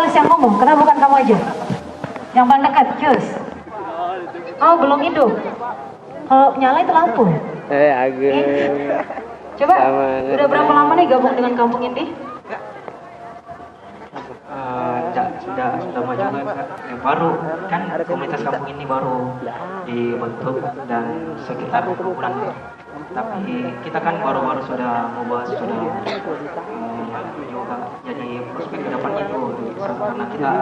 harus yang ngomong, kenapa bukan kamu aja? Yang paling dekat, cus. Oh, belum hidup. Kalau nyala itu lampu. Agak. Coba, udah berapa lama nih gabung dengan kampung ini? Sudah lama juga Kak. Yang baru kan komunitas kampung ini baru dibentuk dan sekitar 2 bulan. Tapi kita kan baru-baru sudah membahas juga jadi prospek ke depannya itu karena kita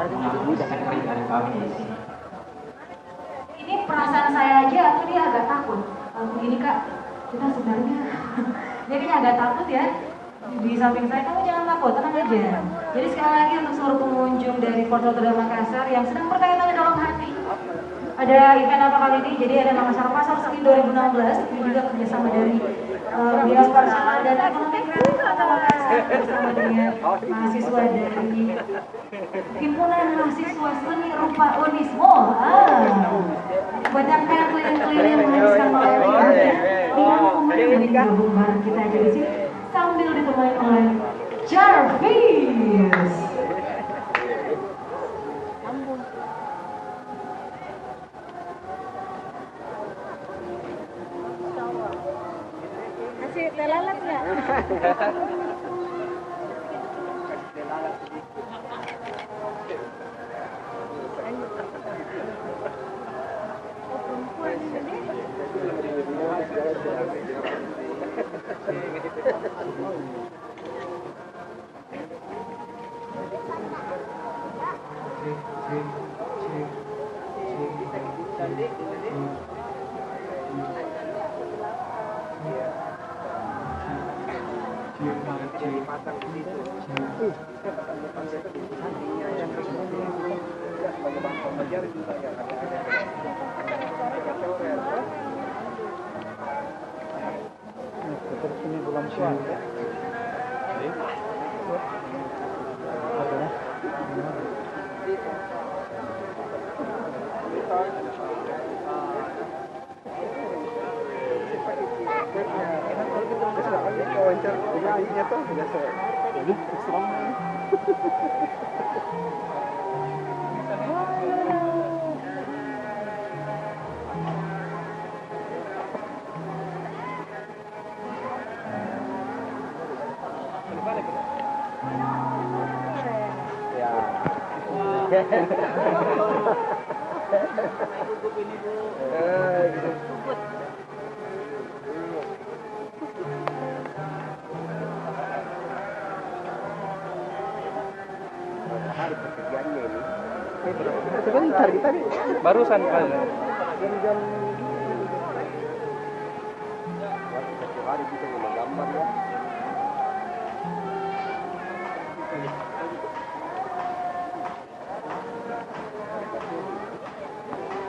punya secondary dari kami di sini. Ini perasaan saya aja, aku dia agak takut. Kalau begini Kak, kita sebenarnya jadinya agak takut ya. Di samping saya, kamu jangan takut, tenang aja. Jadi sekali lagi untuk seluruh pengunjung dari Port Rotterdam Makassar yang sedang bertanya-tanya dalam hati, ada event apa kali ini? Jadi ada Makassar Pasar Seni 2016, ini juga kerjasama dari Dinas Pariwisata dan Ekonomi Kreatif Kota Makassar bersama dengan mahasiswa dari Himpunan Mahasiswa Seni Rupa Unismo. Banyak yang keliling-keliling menghabiskan malam ini. Ini gabung bareng kita aja di sini sambil ditemani oleh Jarvis. Kasih lelalat nggak? Sebentar kita nih barusan kan jam satu hari kita gambar ya.